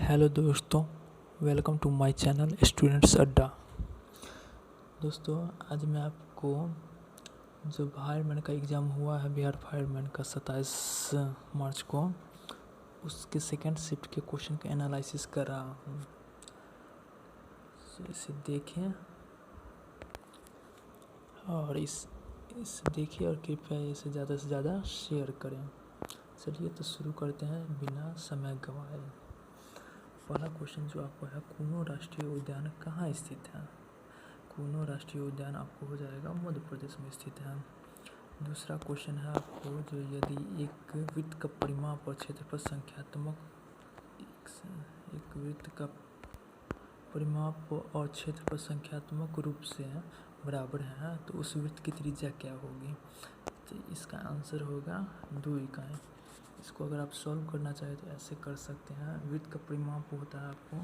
Hello दोस्तों, welcome to my channel students Adda. दोस्तों, आज मैं आपको जो फायरमैन का एग्ज़ाम हुआ है बिहार फायरमैन का 27 मार्च को, उसके सेकंड शिफ्ट के क्वेश्चन का एनालिसिस कर रहा हूँ। इसे देखें और इस देखिए और कृपया इसे ज़्यादा से ज़्यादा शेयर करें। चलिए तो शुरू करते हैं बिना समय गंवाए। पहला क्वेश्चन जो आपको है, कूनो राष्ट्रीय उद्यान कहाँ स्थित है? कूनो राष्ट्रीय उद्यान आपको हो जाएगा मध्य प्रदेश में स्थित है। दूसरा क्वेश्चन है आपको, जो यदि एक वृत्त का परिमाप और क्षेत्रफल संख्यात्मक एक वृत्त का परिमाप और क्षेत्रफल संख्यात्मक रूप से बराबर है तो उस वृत्त की त्रिज्या क्या होगी? तो इसका आंसर होगा 2 इकाई। इसको अगर आप सॉल्व करना चाहें तो ऐसे कर सकते हैं। वृत्त का परिमाप होता है आपको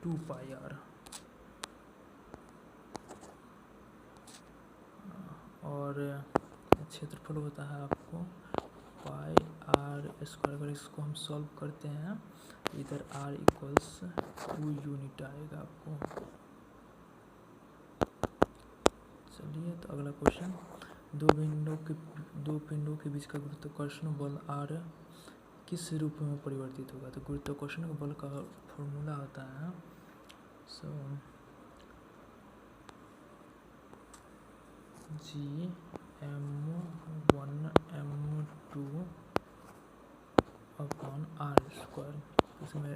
2πr और क्षेत्रफल होता है आपको πr²। अगर इसको हम सॉल्व करते हैं इधर r इक्वल्स 2 यूनिट आएगा आपको। चलिए तो अगला क्वेश्चन, दो पिंडों के बीच का गुरुत्वाकर्षण बल r किस रूप में परिवर्तित होगा? तो गुरुत्वाकर्षण बल का फॉर्मूला होता है Gm1m2/r²। इसमें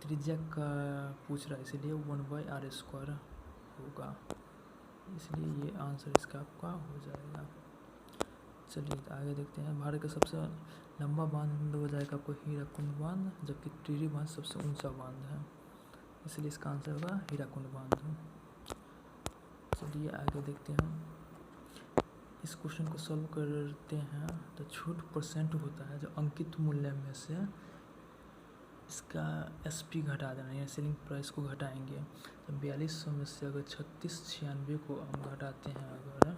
त्रिज्या का पूछ रहा है इसलिए 1/r² होगा, इसलिए ये आंसर इसका आपका हो जाएगा। चलिए तो आगे देखते हैं। भारत का सबसे लंबा बांध हो जाएगा आपको हीराकुंड बांध, जबकि टिहरी बांध सबसे ऊंचा बांध है, इसलिए इसका आंसर होगा हीराकुंड बांध। चलिए आगे देखते हैं। इस क्वेश्चन को सॉल्व करते हैं तो छूट परसेंट होता है जो अंकित मूल्य में से इसका SP घटा देना, यानी सेलिंग प्राइस को घटाएंगे। तो 4200 में से अगर 3696 को हम घटाते हैं, अगर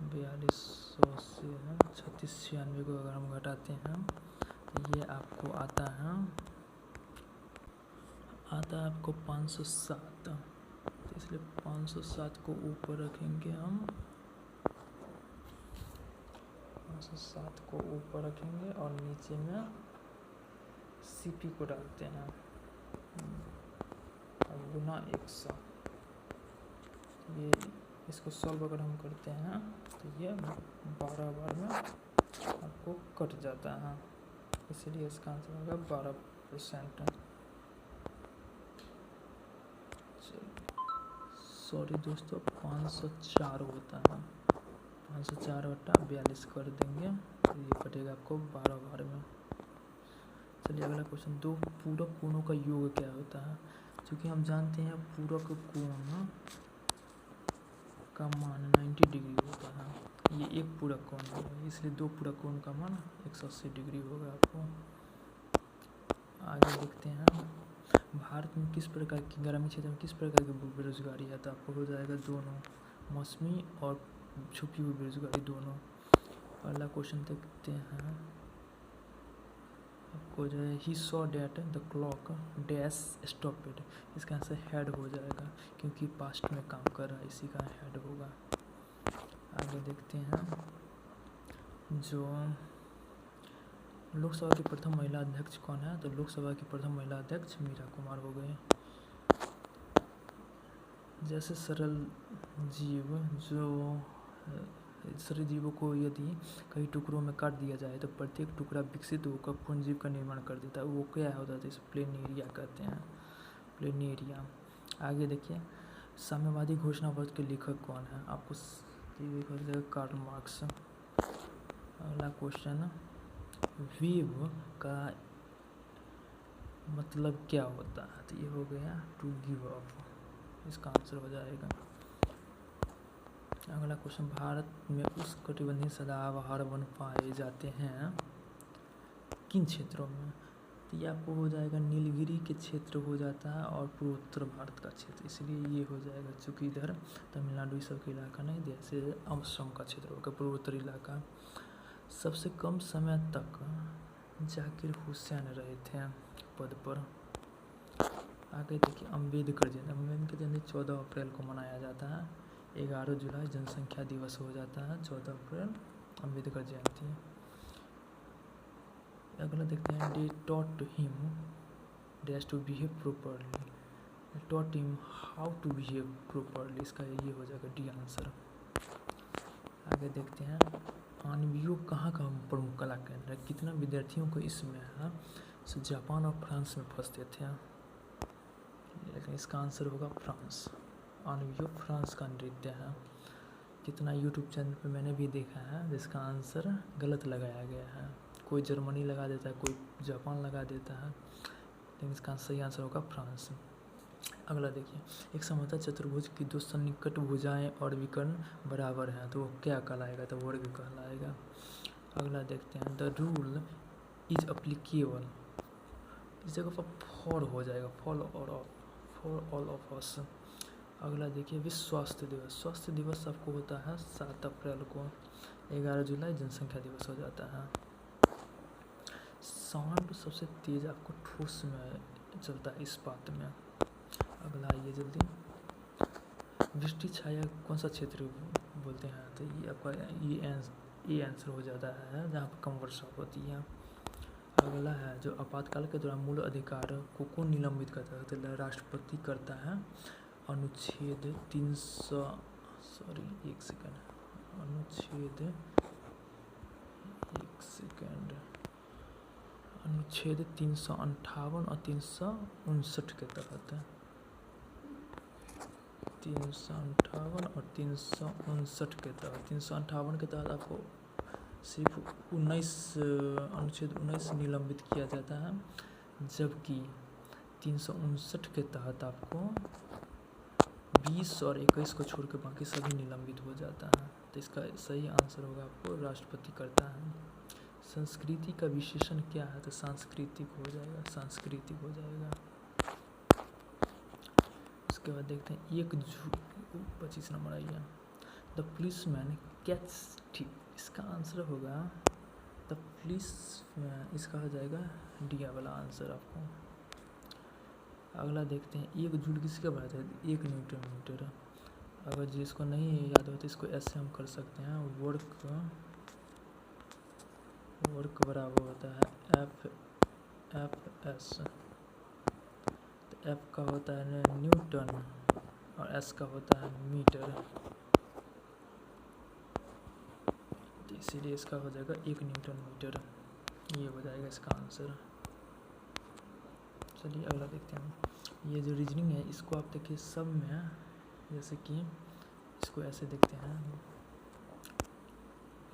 4200 से 3696 को अगर हम घटाते हैं तो ये आपको आता है आपको 507। तो इसलिए 507 को ऊपर रखेंगे हम, 507 को ऊपर रखेंगे और नीचे में CP को डालते हैं गुना 100। ये इसको सॉल्व अगर हम करते हैं तो ये 12 बार में आपको कट जाता है, इसलिए इसका आंसर होगा 12%। सॉरी दोस्तों, 504 होता है। 504 बटा 42 कर देंगे तो ये कटेगा आपको 12 बार में। चलिए अगला क्वेश्चन, दो पूरक कोणों का योग क्या होता है? क्योंकि हम जानते हैं पूरक कोण का मान 90 डिग्री होता है। ये एक पूरक कोण है, इसलिए दो पूरक कोण का मान 180 डिग्री होगा आपको। आगे देखते हैं। भारत में किस प्रकार की ग्रामीण क्षेत्र में किस प्रकार की बेरोजगारी है? तो आपको हो जाएगा दोनों, मौसमी और छुपी हुई बेरोजगारी दोनों। पहला क्वेश्चन देखते हैं आपको, जो है he saw that the clock dash stopped. इसका आंसर हेड हो जाएगा क्योंकि पास्ट में काम कर रहा है, इसी का हेड होगा। आगे देखते हैं। जो लोकसभा की प्रथम महिला अध्यक्ष कौन है? तो लोकसभा की प्रथम महिला अध्यक्ष मीरा कुमार हो गए। जैसे सरल जीवों को यदि कई टुकड़ों में काट दिया जाए तो प्रत्येक टुकड़ा विकसित होकर पूर्ण जीव का निर्माण कर देता है, वो क्या होता है? तो इसे प्लेनेरिया कहते हैं, प्लेनेरिया। आगे देखिए, साम्यवादी घोषणापत्र के लेखक कौन है? आपको कार्ल मार्क्स। अगला क्वेश्चन, वेव का मतलब क्या होता है? तो ये हो गया टू गिव अप, इसका आंसर हो जाएगा। अगला क्वेश्चन, भारत में उष्णकटिबंधीय सदाबहार वन पाए जाते हैं किन क्षेत्रों में? तो ये आपको हो जाएगा नीलगिरी के क्षेत्र हो जाता है और पूर्वोत्तर भारत का क्षेत्र, इसलिए ये हो जाएगा। चूँकि इधर तमिलनाडु इस सब का इलाका नहीं, जैसे असम का क्षेत्र होगा पूर्वोत्तर इलाका। सबसे कम समय तक जाकिर हुसैन रहे थे पद पर। आगे देखिए अम्बेडकर जयंती। अम्बेडकर जयंती 14 अप्रैल को मनाया जाता है। 11 जुलाई जनसंख्या दिवस हो जाता है। 14 अप्रैल अम्बेडकर जयंती। अगला देखते हैं they taught him dash to behave properly. Taught him how to behave properly, इसका ये हो जाएगा डी आंसर। आगे देखते हैं आणविक कहाँ का प्रमुख कला केंद्र है। कितना विद्यार्थियों को इसमें है सो जापान और फ्रांस में फंसते थे, लेकिन इसका आंसर होगा फ्रांस। आणविक फ्रांस का नृत्य है। कितना यूट्यूब चैनल पे मैंने भी देखा है जिसका आंसर गलत लगाया गया है। कोई जर्मनी लगा देता है, कोई जापान लगा देता है, लेकिन इसका सही आंसर होगा फ्रांस। अगला देखिए एक समतल चतुर्भुज की दो सन्निकट भुजाएं और विकर्ण बराबर हैं तो वो क्या कहलाएगा, तो वर्ग कहलाएगा। अगला देखते हैं द रूल इज अप्लीकेबल, इस जगह पर फॉर हो जाएगा, फॉर ऑल ऑफ अस। अगला देखिए विश्व स्वास्थ्य दिवस। स्वास्थ्य दिवस आपको होता है 7 अप्रैल को। 11 जुलाई जनसंख्या दिवस हो जाता है। साउंड सबसे तेज आपको ठोस में चलता है इस्पात में। अगला आइए जल्दी, वृष्टि छाया कौन सा क्षेत्र बोलते हैं, तो ये आपका ये आंसर हो जाता है जहाँ पर कम वर्षा होती है। अगला है जो आपातकाल के दौरान मूल अधिकार को कौन निलंबित करता है, तो राष्ट्रपति करता है। अनुच्छेद 300 अनुच्छेद 358 और 359 के तहत। 358 और 359 के तहत। 358 के तहत आपको सिर्फ अनुच्छेद 19 निलंबित किया जाता है, जबकि 359 के तहत आपको 20 और 21 को छोड़ के बाकी सभी निलंबित हो जाता है। तो इसका सही आंसर होगा आपको राष्ट्रपति करता है। संस्कृति का विशेषण क्या है, तो सांस्कृतिक हो जाएगा, सांस्कृतिक हो जाएगा। उसके बाद देखते हैं 25 नंबर आइए द पुलिसमैन कैच थिफ, इसका आंसर होगा द पुलिसमैन, इसका हो जाएगा डी वाला आंसर आपको। अगला देखते हैं एक जूल किसके बराबर है, 1 न्यूटन मीटर। अगर जिसको नहीं याद हो तो इसको ऐसे हम कर सकते हैं, वर्क बराबर होता है एफ एस। तो एफ का होता है न्यूटन और एस का होता है मीटर, तो इसीलिए इसका हो जाएगा 1 न्यूटन मीटर, ये हो जाएगा इसका आंसर। चलिए अगला देखते हैं। ये जो रीजनिंग है इसको आप देखिए सब में, जैसे कि इसको ऐसे देखते हैं,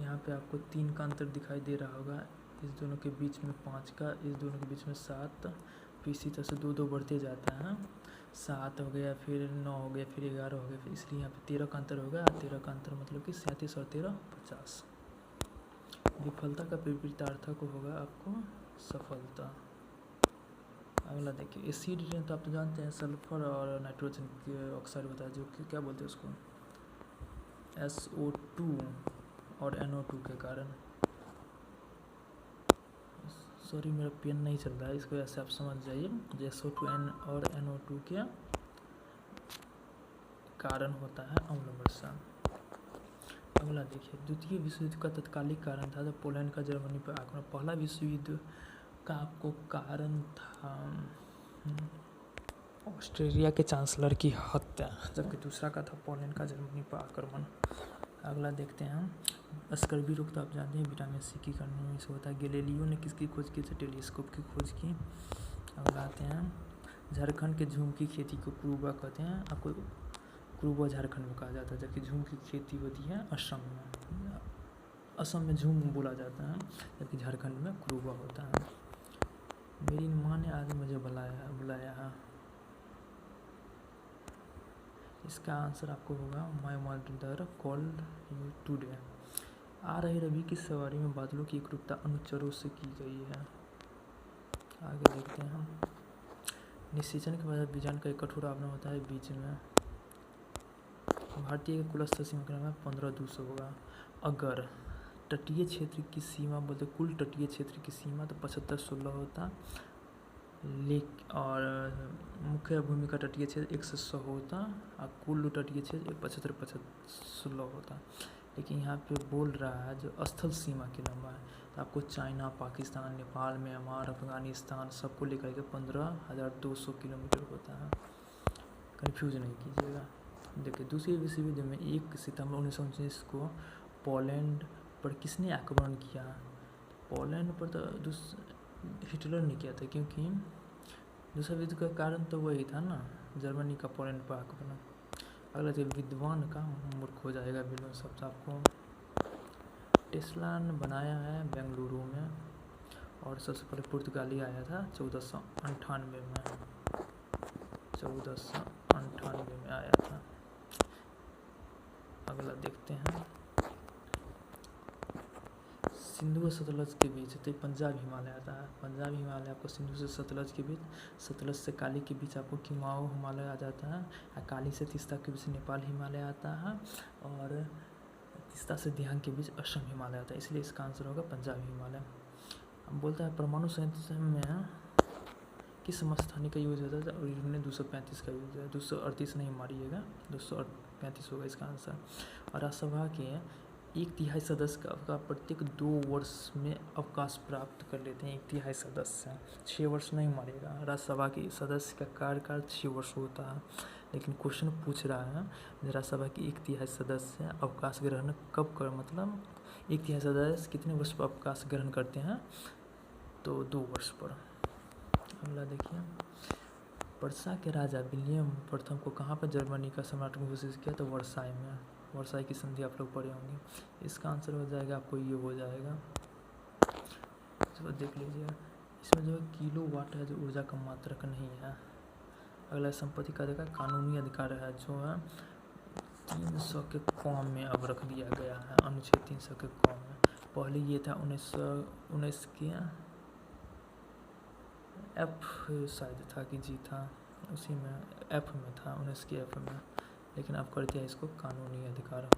यहाँ पे आपको 3 का अंतर दिखाई दे रहा होगा, इस दोनों के बीच में 5 का, इस दोनों के बीच में 7, फिर इसी तरह से 2 बढ़ते जाता है। 7 हो गया, फिर 9 हो गया, फिर 11 हो गया, फिर इसलिए यहाँ पे 13 का अंतर हो गया। 13 का अंतर मतलब कि 37 और 13 50। विफलता का विपरीतार्थक होगा आपको सफलता। अगला देखिए एसिड तो आप तो जानते हैं सल्फर और नाइट्रोजन के ऑक्साइड होता है, जो कि क्या बोलते हैं उसको SO2 और NO2 के कारण। सॉरी मेरा पेन नहीं चल रहा है, इसको ऐसे आप समझ जाइए, SO2 और NO2 के कारण होता है अम्ल वर्षा। अगला देखिए द्वितीय विश्व युद्ध का तत्कालिक कारण था तो पोलैंड का जर्मनी पर आक्रमण। पहला विश्व युद्ध का आपको कारण था ऑस्ट्रेलिया के चांसलर की हत्या, जबकि दूसरा का था पोलैंड का जर्मनी पर आक्रमण। अगला देखते हैं हम स्कर्वी रोग तो आप जानते हैं विटामिन सी की कमी से होता है। गैलीलियो ने किसकी खोज की, टेलीस्कोप की खोज की। अगला आते हैं झारखंड के झूम की खेती को क्रूबा कहते हैं, आपको क्रूबा झारखंड में कहा जाता है, जबकि झूम की खेती होती है असम में। असम में झूम बोला जाता है, जबकि झारखंड में क्रूबा होता है। मेरी माँ ने आज मुझे बुलाया है, इसका आंसर आपको होगा my mother called you today. आ रही रवि की सवारी में बादलों की एकरूपता अनुचरों से की गई है। आगे देखते हैं हम निषेचन के बाद बीजांड का एक कठोर आवरण होता है बीच में। भारतीय कुल स्तर सीमा क्रम में 15,200 होगा। अगर तटीय क्षेत्र की सीमा बोलते, कुल तटीय क्षेत्र की सीमा तो 75-16 होता, और मुख्य भूमि का तटीय क्षेत्र 100 होता, और कुल तटीय क्षेत्र 75-16 होता। लेकिन यहाँ पे बोल रहा है जो स्थल सीमा की लंबाई, तो आपको चाइना, पाकिस्तान, नेपाल, म्यांमार, अफगानिस्तान सबको लेकर के 15,200 किलोमीटर होता है। कन्फ्यूज नहीं कीजिएगा। देखिए, दूसरे विश्व युद्ध में 1 सितंबर 1919 को पोलैंड पर किसने आक्रमण किया? पोलैंड पर तो हिटलर ने किया था, क्योंकि दूसरे युद्ध का कारण तो वही था ना, जर्मनी का पोलैंड पर आक्रमण। अगला जो विद्वान का मूर्ख हो जाएगा बिल्कुल शब्द आपको। टेस्ला ने बनाया है बेंगलुरु में, और सबसे पहले पुर्तगाली आया था 1498 में, 1498 में आया था। अगला देखते हैं, सिंधु और सतलज के बीच, तो पंजाब हिमालय आता है। पंजाब हिमालय आपको सिंधु से सतलज के बीच, सतलज से काली के बीच आपको किमाओ हिमालय आ जाता है, और काली से तीस्ता के बीच नेपाल हिमालय आता है, और तीस्ता से दिहांग के बीच असम हिमालय आता है। इसलिए इसका आंसर होगा पंजाब हिमालय। अब बोलता है परमाणु संयंत्र में किस समस्थानिक का यूज होता है? और इन्होंने 235 का यूज है, 238 नहीं मारिएगा, 235 होगा इसका आंसर। और राज्यसभा के 1/3 सदस्य का प्रत्येक 2 वर्ष में अवकाश प्राप्त कर लेते हैं। 1/3 सदस्य 6 वर्ष नहीं मारेगा। राज्यसभा के सदस्य का कार्यकाल 6 वर्ष होता है, लेकिन क्वेश्चन पूछ रहा है राज्यसभा की 1/3 सदस्य अवकाश ग्रहण कब कर, मतलब 1/3 सदस्य कितने वर्ष पर अवकाश ग्रहण करते हैं? तो 2 वर्ष पर। अगला देखिए, पर्सा के राजा विलियम प्रथम को कहाँ पर जर्मनी का सम्राट घोषित किया? तो वर्साई में। वर्साई की संधि आप लोग पढ़े होंगे। इसका आंसर हो जाएगा आपको ये हो जाएगा, तो देख लीजिए। इसमें जो है किलो वाट है, जो ऊर्जा का मात्रक नहीं है। अगला संपत्ति का देखा कानूनी अधिकार है, जो है 300 के कॉम में अब रख दिया गया है, अनुच्छेद 300 के कॉम में। पहले ये था 1919 के एफ शायद था कि जी था, उसी में एफ में था, 19 के एफ में, लेकिन अब कर दिया इसको कानूनी अधिकार।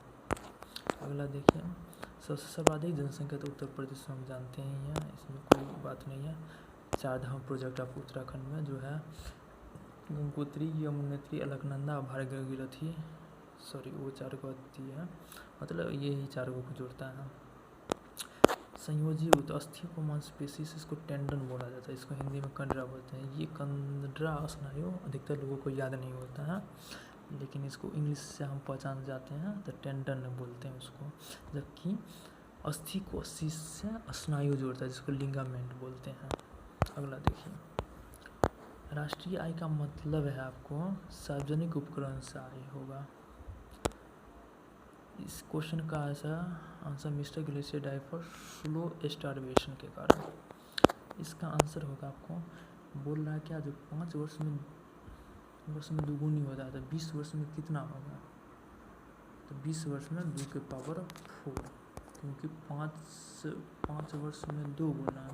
अगला देखिए, सबसे सर्वाधिक जनसंख्या तो उत्तर प्रदेश में हम जानते ही हैं, इसमें कोई बात नहीं है। 4 धाम प्रोजेक्ट आपको उत्तराखंड में जो है गंगोत्री, यमुनोत्री, अलकनंदा, भागीरथी, सॉरी वो 4 को आती है, मतलब ये ही 4 को जोड़ता है। संयोजी ऊत अस्थियों को मांसपेशी से, इसको टेंडन बोला जाता है, इसको हिंदी में कंडरा बोलते हैं। ये कंडरा स्नायु अधिकतर लोगों को याद नहीं होता है, लेकिन इसको इंग्लिश से हम पहचान जाते हैं, तो टेंडन बोलते हैं उसको। जबकि अस्थि को अस्थि से स्नायु जोड़ता है, जिसको लिंगामेंट बोलते हैं। अगला देखिए, राष्ट्रीय आय का मतलब है आपको सार्वजनिक उपकरण से आय होगा। इस क्वेश्चन का answer mister glacier die for slow starvation के कारण। इसका आंसर होगा आपको बोल रहा है क्या, जो 5 वर्ष में दुगुनी होता है, तो 20 वर्ष में कितना होगा? तो 20 वर्ष में 2 के पावर 4, क्योंकि 5 वर्ष में 2 गुना,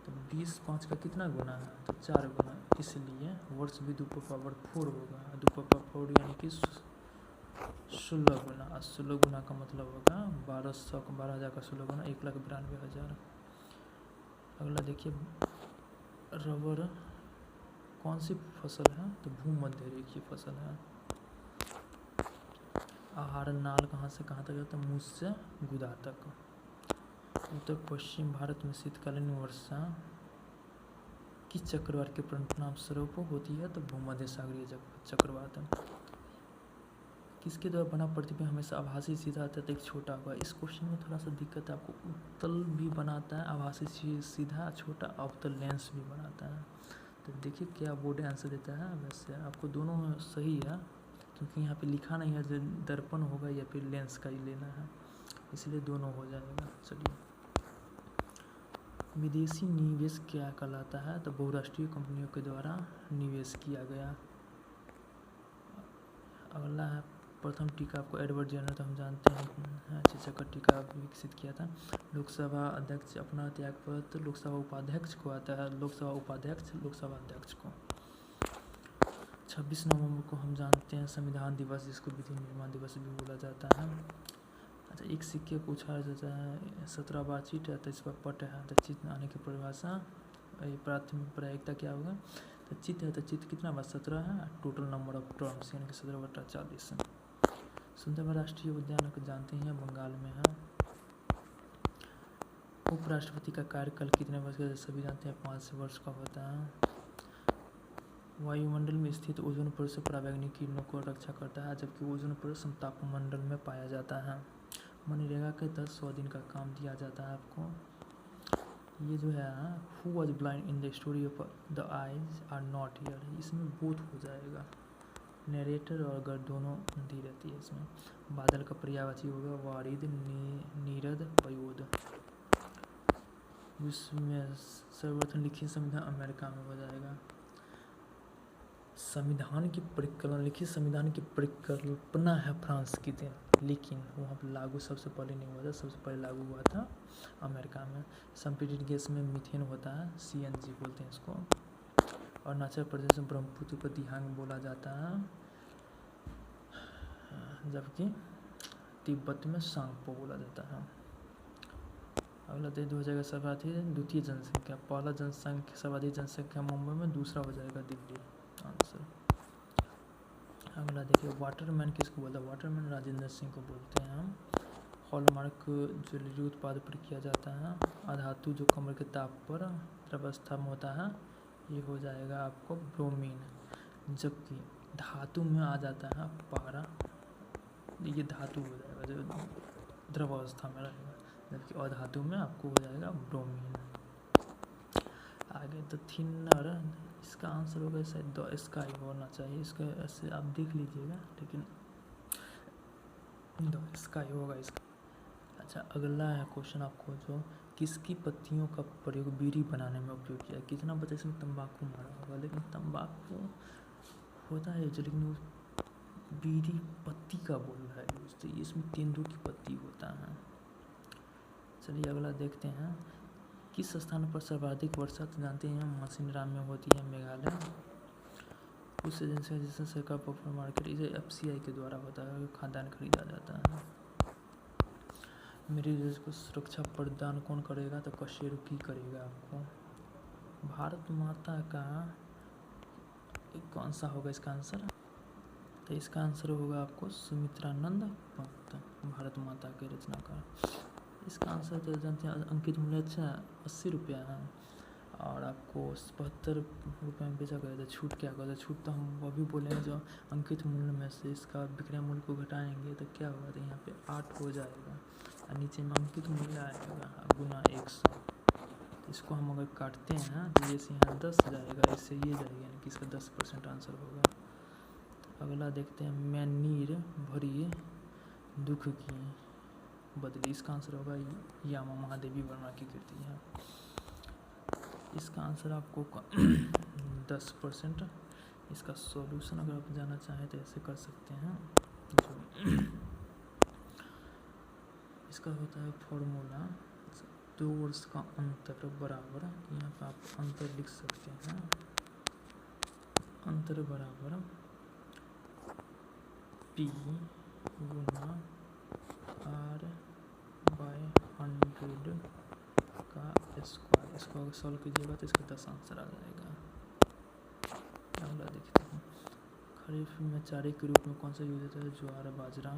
तो 20 5 का कितना गुना है? तो 4 गुना, इसलिए वर्ष भी 2 के पावर 4 होगा। 2 के पावर 4 यानी कि 16 गुना। 16 गुना का मतलब होगा 12,000 का 16 गुना 1,92,000। अगला देखिए, रबर कौन सी फसल है? तो भूमध्य रेखीय फसल है। आहार नाल कहाँ से कहाँ तक जाता है? मुंह से गुदा तक। उत्तर पश्चिम भारत में शीतकालीन वर्षा किस चक्रवात के परिणाम स्वरूप होती है? तो भूमध्य सागरीय चक्रवात। किसके द्वारा बना प्रतिबिंब हमेशा आभासी सीधा अत्यधिक छोटा होगा? इस क्वेश्चन में थोड़ा सा दिक्कत है, आपको उत्तल भी बनाता है, आभासी सीधा छोटा, अवतल लेंस भी बनाता है। तो देखिए क्या बोर्ड आंसर देता है। वैसे आपको दोनों सही है, क्योंकि यहाँ पे लिखा नहीं है जो दर्पण होगा या फिर लेंस का ही लेना है, इसलिए दोनों हो जाएगा। चलिए, विदेशी निवेश क्या कहलाता है? तो बहुराष्ट्रीय कंपनियों के द्वारा निवेश किया गया। अगला है, प्रथम टीका आपको एडवर्ड जेनर, तो हम जानते हैं चेचक का टीका विकसित किया था। लोकसभा अध्यक्ष अपना त्यागपत्र लोकसभा उपाध्यक्ष को आता है, लोकसभा उपाध्यक्ष लोकसभा अध्यक्ष को। 26 नवंबर को हम जानते हैं संविधान दिवस, जिसको विधि निर्माण दिवस भी बोला जाता है। अच्छा, एक सिक्के को उछाला जाता है 17 बार चीट है तो इस पर पट है तो चित आने की परिभाषा प्राथमिक प्रायिकता क्या होगा। तो चित है तो चित कितना बार 17 है, टोटल नंबर ऑफ टर्म्स यानी कि 17/40 है। सुंदरबन राष्ट्रीय उद्यान को जानते हैं बंगाल में है। उपराष्ट्रपति का कार्यकाल कितने वर्ष का सभी जानते हैं 5 वर्ष का होता है। वायुमंडल में स्थित ओजोन परत से पराबैंगनी किरणों को रक्षा करता है जबकि ओजोन परत समतापमंडल में पाया जाता है। मनरेगा के 100 दिन का काम दिया जाता है आपको। ये जो है who was blind in the story of the eyes are not here, इसमें बोथ हो जाएगा नरेटर और अगर दोनों दी रहती है इसमें। बादल का पर्यायवाची होगा वारिद नीरद पयोद। विश्व में सर्वप्रथम लिखित संविधान अमेरिका में हो जाएगा। संविधान की परिकल्पना लिखित संविधान की परिकल्पना है फ्रांस की थी लेकिन वहाँ पर लागू सबसे पहले नहीं हुआ था, सबसे पहले लागू हुआ था अमेरिका में। संपीड़ित गैस में मीथेन होता है, CNG बोलते हैं इसको। अरुणाचल प्रदेश में ब्रह्मपुत्र को दिहांग बोला जाता है जबकि तिब्बत में सांगपो बोला जाता है। अगला देश हो जाएगा सर्वाधिक द्वितीय जनसंख्या। पहला जनसंख्या सर्वाधिक जनसंख्या मुंबई में, दूसरा हो जाएगा दिल्ली आंसर। अगला देखिए वाटरमैन किसको बोलते हैं। वाटरमैन राजेंद्र सिंह को बोलते हैं हम। हॉलमार्क ज्वेलरी उत्पाद पर किया जाता है। अधातु जो कमर के ताप पर द्रवस्था में होता है ये हो जाएगा आपको ब्रोमीन, जबकि धातु में आ जाता है पारा, ये धातु हो जाएगा जो द्रव अवस्था में रहेगा, जबकि अधातु में आपको हो जाएगा ब्रोमीन। आगे तो थिनर, इसका आंसर होगा शायद द स्काई होना चाहिए, इसका ऐसे आप देख लीजिएगा लेकिन द स्काई होगा इसका। अच्छा, अगला है क्वेश्चन आपको जो किसकी पत्तियों का प्रयोग बीड़ी बनाने में उपयोग किया। कितना बच्चा इसमें तंबाकू मारा होगा, लेकिन तंबाकू होता है जो, लेकिन वो बीड़ी पत्ती का बोल रहा है तो इसमें तेंदू की पत्ती होता है। चलिए अगला देखते हैं। किस स्थान पर सर्वाधिक वर्षा तो जानते हैं मासिनराम में होती है, मेघालय। उस एजेंसी जिससे सरकार पॉपुलर मार्केट, इसे FCI के द्वारा होता है, खाद्यान्न खरीदा जाता है। मेरी देश को सुरक्षा प्रदान कौन करेगा तो कशेरुकी करेगा आपको। भारत माता का कौन सा होगा इसका आंसर, तो इसका आंसर होगा आपको सुमित्रानंद पंत, भारत माता के रचनाकार। इसका आंसर तो जानते हैं अंकित मूल्य अच्छा 80 रुपया है और आपको 72 रुपये में बेचा गया था। छूट क्या होगा, छूट तो हम वो भी बोले हैं जो अंकित मूल्य में से इसका विक्रय मूल्य को घटाएंगे तो क्या होगा, तो यहाँ पे 8 हो जाएगा और नीचे में अंकित मूल्य आएगा गुना 100। इसको हम अगर काटते हैं तो जैसे यहाँ 10 जाएगा, इससे ये जाएगा यानी कि इसका 10% आंसर होगा। अगला देखते हैं। मैं नीर भरी दुख की बदली, इसका आंसर होगा यामा महादेवी वर्मा की कृति है। इसका आंसर आपको 10%। इसका सॉल्यूशन अगर आप जानना चाहें तो ऐसे कर सकते हैं। इसका होता है फॉर्मूला 2 वर्ष का अंतर बराबर, यहाँ पर आप अंतर लिख सकते हैं, अंतर बराबर P गुना R/100 का स्क्वायर। इसको अगर सॉल्व कीजिएगा तो इसका 10 आंसर आ जाएगा। अगला देखते हैं। खरीफ में चारे के रूप में कौन सा यूज होता है, ज्वार बाजरा।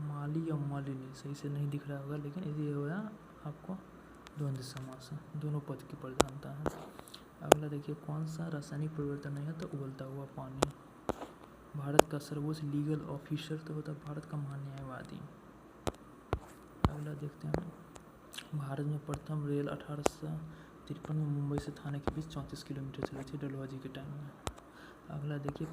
माली और मालिनी सही से नहीं दिख रहा होगा लेकिन ये होगा आपको द्वंद्व समास, दोनों पद की प्रधानता है। अगला देखिए कौन सा रासायनिक परिवर्तन नहीं है तो उबलता हुआ पानी। भारत का सर्वोच्च लीगल ऑफिसर तो होता है भारत का महान्यायवादी। अगला देखते हैं। भारत में प्रथम रेल 1853 में मुंबई से थाने के बीच 34 किलोमीटर चली थी डलहौजी के टाइम में। अगला देखिए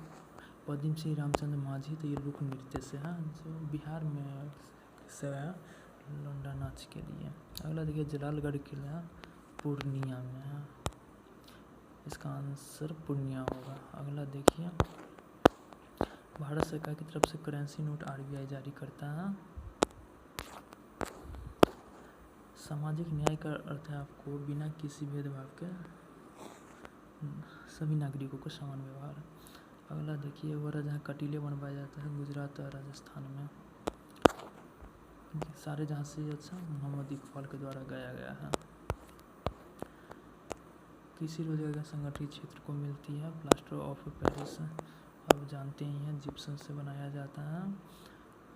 पद्म सिंह रामचंद्र मांझी, तो ये लोक नृत्य से है जो बिहार में से है लौंडा नाच के लिए। अगला देखिए जलालगढ़ किला पूर्णिया में है, इसका आंसर पूर्णिया होगा। अगला देखिए भारत सरकार की तरफ से करेंसी नोट RBI जारी करता है। सामाजिक न्याय का अर्थ है आपको बिना किसी भेदभाव के सभी नागरिकों को समान व्यवहार। अगला देखिए वह जहाँ कटीले बनवाया जाता है गुजरात और राजस्थान में। सारे जहाँ से अच्छा मोहम्मद इकबाल के द्वारा गाया गया है। किसी रोजगार संगठित क्षेत्र को मिलती है प्लास्टर ऑफ पेरिस, अब जानते ही हैं जिप्सम से बनाया जाता है।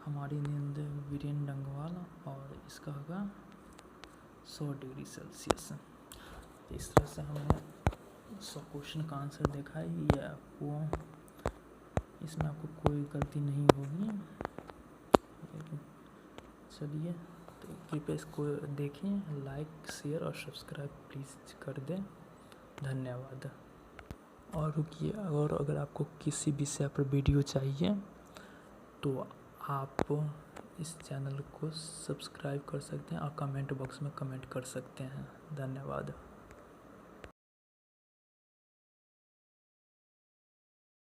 हमारी नींद वीरेन डंगवाल, और इसका होगा 100 डिग्री सेल्सियस। इस तरह से हमने 100 क्वेश्चन का आंसर देखा है। ये आपको इसमें आपको कोई गलती नहीं होगी। चलिए, तो कृपया इसको देखें, लाइक शेयर और सब्सक्राइब प्लीज़ कर दें। धन्यवाद। और रुकिए, और अगर आपको किसी विषय पर वीडियो चाहिए तो आप इस चैनल को सब्सक्राइब कर सकते हैं और कमेंट बॉक्स में कमेंट कर सकते हैं। धन्यवाद।